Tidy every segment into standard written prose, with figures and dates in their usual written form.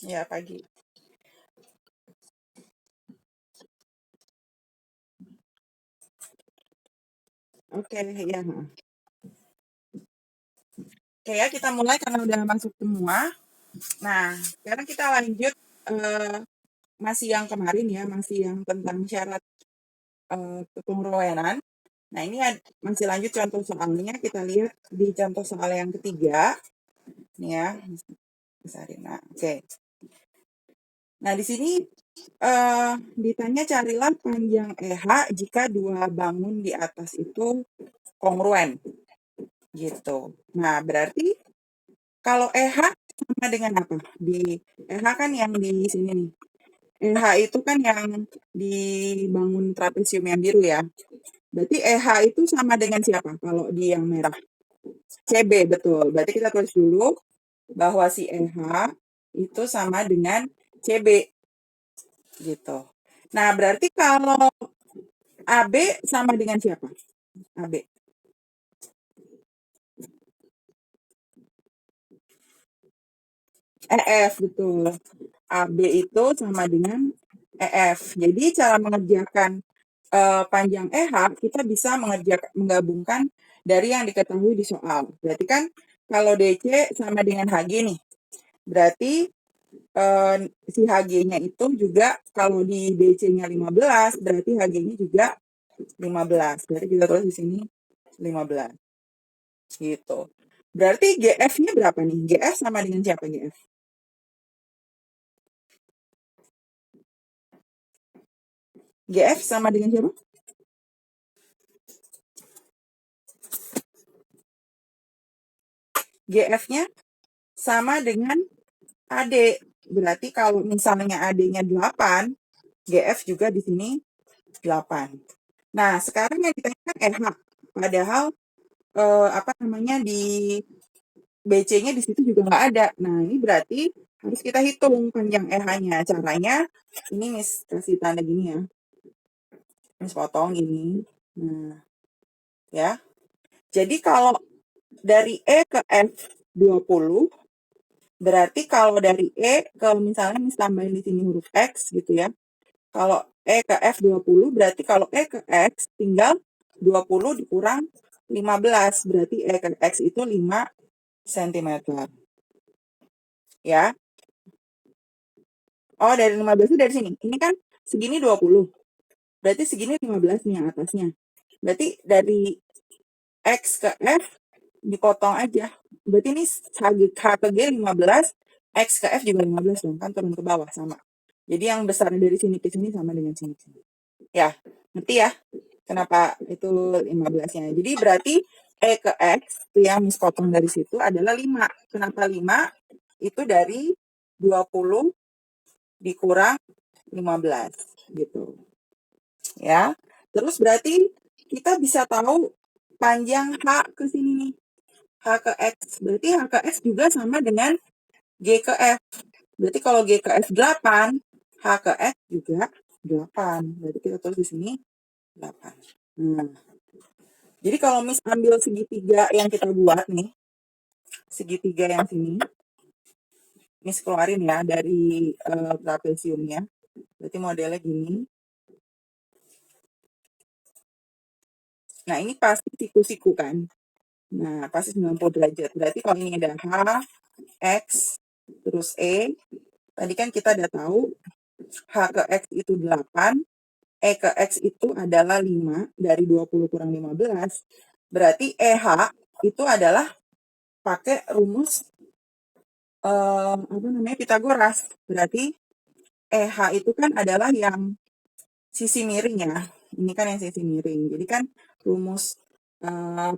Ya, pagi. Oke, ya. Oke ya, kita mulai karena udah masuk semua. Nah, sekarang kita lanjut eh, masih yang kemarin ya, masih yang tentang syarat kepengruwenan. Nah, ini masih lanjut contoh soalnya. Kita lihat di contoh soal yang ketiga. Nih ya, besarin. Nah, oke. Nah, di sini ditanya carilah panjang EH jika dua bangun di atas itu kongruen. Gitu. Nah, berarti kalau EH sama dengan apa? Di EH kan yang di sini nih. EH itu kan yang dibangun trapesium yang biru ya. Berarti EH itu sama dengan siapa kalau di yang merah? CB, betul. Berarti kita tulis dulu bahwa si EH itu sama dengan CB gitu. Nah, berarti kalau AB sama dengan siapa? AB. EF, betul. AB itu sama dengan EF. Jadi cara mengerjakan panjang EH, kita bisa menggabungkan dari yang diketahui di soal. Berarti kan kalau DC sama dengan HG nih, berarti si HG-nya itu juga kalau di DC-nya 15, berarti HG-nya juga 15. Berarti kita tulis di sini 15. Gitu. Berarti GF-nya berapa nih? GF sama dengan siapa GF? GF sama dengan siapa? GF-nya sama dengan AD. Berarti kalau misalnya AD-nya 8, GF juga di sini 8. Nah, sekarang yang ditanyakan RH. Padahal apa namanya di BC-nya di situ juga nggak ada. Nah, ini berarti harus kita hitung panjang RH-nya. Caranya ini Miss kasih tanda gini ya. Miss potong ini. Nah, ya. Jadi kalau dari E ke F 20, berarti kalau dari E ke misalnya Miss tambahin di sini huruf X gitu ya. Kalau E ke F 20, berarti kalau E ke X tinggal 20 dikurang 15. Berarti E ke X itu 5 cm. Ya. Oh, dari 15 itu dari sini. Ini kan segini 20. Berarti segini 15 nih yang atasnya. Berarti dari X ke F dipotong aja. Berarti ini H ke G 15, X ke F juga 15 dong. Kan turun ke bawah sama. Jadi yang besar dari sini ke sini sama dengan sini. Ya, ngerti ya? Kenapa itu 15-nya? Jadi berarti E ke X itu yang Miss potong dari situ adalah 5. Kenapa 5? Itu dari 20 dikurang 15 gitu. Ya. Terus berarti kita bisa tahu panjang H ke sini nih. H ke X. Berarti H ke X juga sama dengan G ke F. Berarti kalau G ke F 8, H ke X juga 8. Berarti kita tulis di sini 8. Nah, jadi kalau Miss ambil segitiga yang kita buat nih, segitiga yang sini, Miss keluarin ya dari trapesiumnya. Berarti modelnya gini. Nah, ini pasti siku-siku kan. Nah, pasti 90 derajat. Berarti kalau ini ada H, X, terus E. Tadi kan kita udah tahu H ke X itu 8, E ke X itu adalah 5, dari 20 kurang 15. Berarti EH itu adalah pakai rumus apa namanya Pitagoras. Berarti EH itu kan adalah yang sisi miring ya. Ini kan yang sisi miring. Jadi kan rumus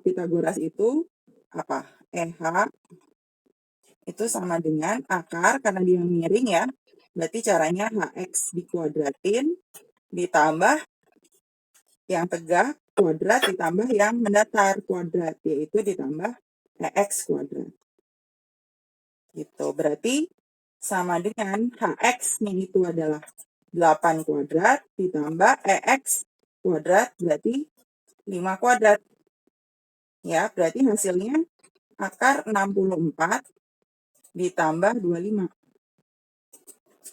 Pitagoras itu apa? EH itu sama dengan akar karena dia miring ya. Berarti caranya HX dikuadratin ditambah yang tegak kuadrat ditambah yang mendatar kuadrat, yaitu ditambah EX kuadrat. Gitu. Berarti sama dengan HX-nya itu adalah 8 kuadrat ditambah EX kuadrat berarti 5 kuadrat. Ya, berarti hasilnya akar 64 ditambah 25.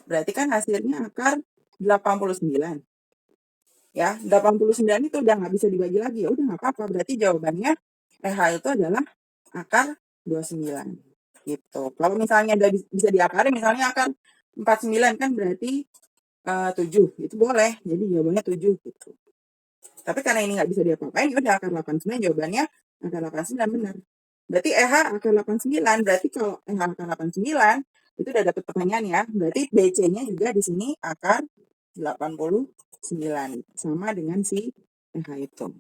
Berarti kan hasilnya akar 89. Ya, 89 itu udah nggak bisa dibagi lagi. Ya udah nggak apa-apa. Berarti jawabannya RH itu adalah akar 29. Gitu. Kalau misalnya bisa diakarin, misalnya akar 49 kan berarti 7. Itu boleh. Jadi jawabannya 7 gitu. Tapi karena ini nggak bisa diapa-apain, ya udah akar 89 jawabannya akar 89 benar. Berarti EH akar 89, berarti kalau EH akar 89, itu udah dapet pertanyaan ya. Berarti BC-nya juga di sini akar 89. Sama dengan si EH itu.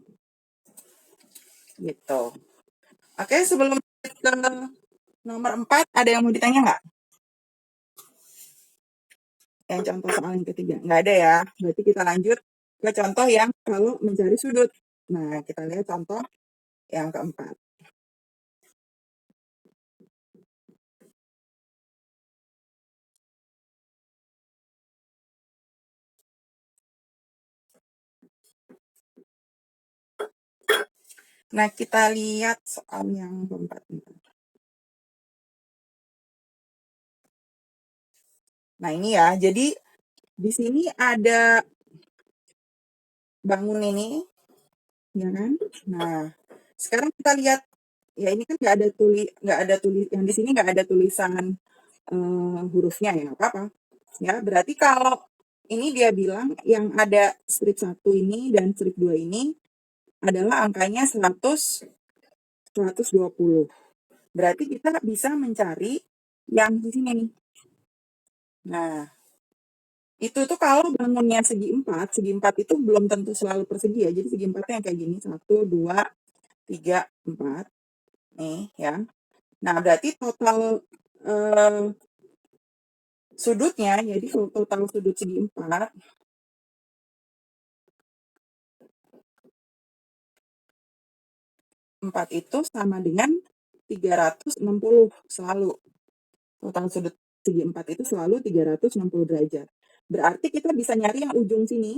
Gitu. Oke, sebelum ke nomor 4, ada yang mau ditanya nggak? Yang contoh soal yang ketiga. Nggak ada ya. Berarti kita lanjut ke contoh yang kalau mencari sudut. Nah, kita lihat contoh yang keempat. Nah, kita lihat soal yang keempat. Nah, ini ya. Jadi, di sini ada bangun ini, ya kan? Nah, sekarang kita lihat. Ya, ini kan nggak ada tulis, yang di sini nggak ada tulisan hurufnya ya, nggak apa-apa. Ya, berarti kalau ini dia bilang yang ada strip 1 ini dan strip 2 ini adalah angkanya 100, 120. Berarti kita bisa mencari yang di sini nih. Nah, itu tuh kalau bangunnya segi 4 itu belum tentu selalu persegi ya. Jadi segi 4-nya yang kayak gini, 1, 2, 3, 4. Nih ya. Nah, berarti total sudutnya, jadi total sudut segi 4 itu sama dengan 360 selalu. Total sudut segi 4 itu selalu 360 derajat. Berarti kita bisa nyari yang ujung sini.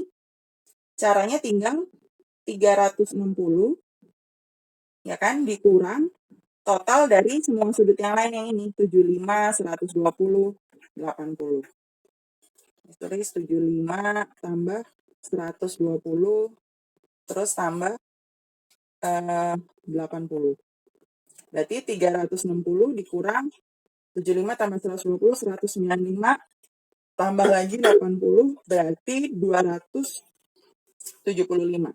Caranya tinggal 360, ya kan, dikurang total dari semua sudut yang lain yang ini. 75, 120, 80. Tulis 75 tambah 120, terus tambah 80. Berarti 360 dikurang 75 tambah 120, 195, tambah lagi 80, berarti 275.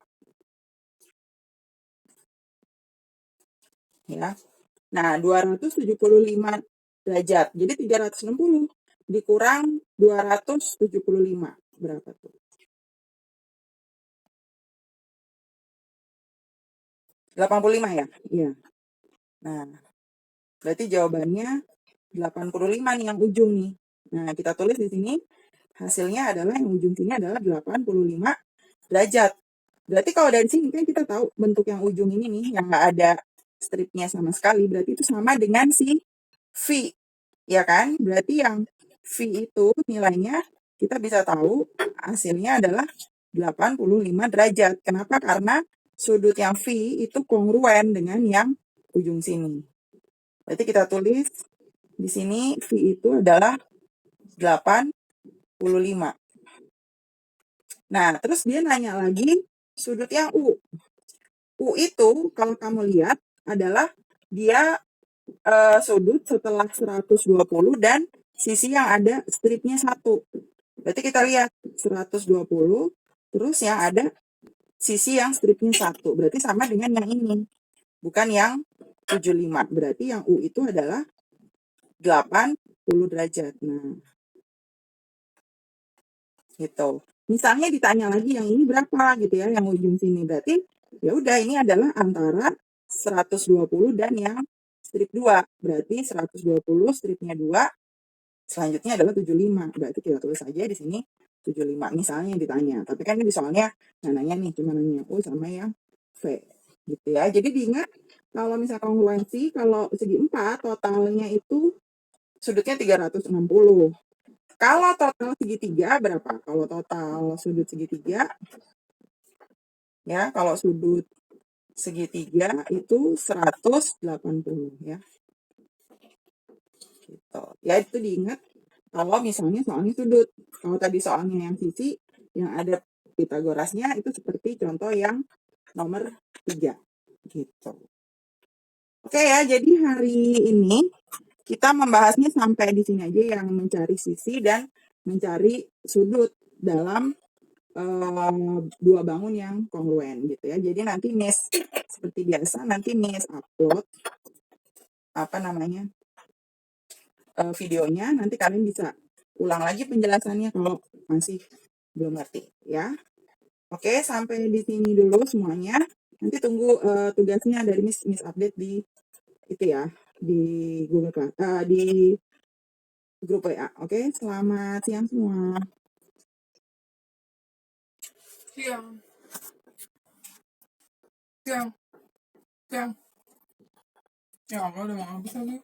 Ya. Nah, 275 derajat. Jadi 360 dikurang 275. Berapa tuh? 85 ya? Iya. Nah, berarti jawabannya 85 nih yang ujung nih. Nah, kita tulis di sini hasilnya adalah yang ujung sini adalah 85 derajat. Berarti kalau dari sini kan kita tahu bentuk yang ujung ini nih yang nggak ada stripnya sama sekali, berarti itu sama dengan si V, ya kan? Berarti yang V itu nilainya kita bisa tahu hasilnya adalah 85 derajat. Kenapa? Karena sudut yang V itu kongruen dengan yang ujung sini. Berarti kita tulis di sini V itu adalah 85. Nah, terus dia nanya lagi sudut yang U. U itu kalau kamu lihat adalah dia sudut setelah 120 dan sisi yang ada stripnya 1. Berarti kita lihat 120, terus yang ada sisi yang stripnya 1. Berarti sama dengan yang ini. Bukan yang 75. Berarti yang U itu adalah 80 derajat. Nah, gitu. Misalnya ditanya lagi yang ini berapa gitu ya, yang ujung sini. Berarti ya udah ini adalah antara 120 dan yang strip 2. Berarti 120 stripnya 2, selanjutnya adalah 75. Berarti kita tulis aja di sini 75 misalnya yang ditanya. Tapi kan ini soalnya nanya nih cuma nanya U sama yang V gitu ya. Jadi diingat kalau misalkan kongruensi, kalau segi 4 totalnya itu sudutnya 360. Kalau total segitiga berapa? Kalau total sudut segitiga, ya, kalau sudut segitiga itu 180 ya. Gitu. Ya itu diingat Kalau misalnya soalnya sudut. Kalau tadi soalnya yang sisi, yang ada Pitagorasnya itu seperti contoh yang nomor 3 gitu. Oke ya, jadi hari ini kita membahasnya sampai di sini aja, yang mencari sisi dan mencari sudut dalam dua bangun yang kongruen gitu ya. Jadi nanti Miss seperti biasa nanti Miss upload apa namanya videonya, nanti kalian bisa ulang lagi penjelasannya kalau masih belum ngerti ya. Oke, sampai di sini dulu semuanya. Nanti tunggu tugasnya dari Miss update di itu ya, di Google Class, di grup WA. Oke, selamat siang semua. Siang, siang, siang. Ya, udah mau habis lagi.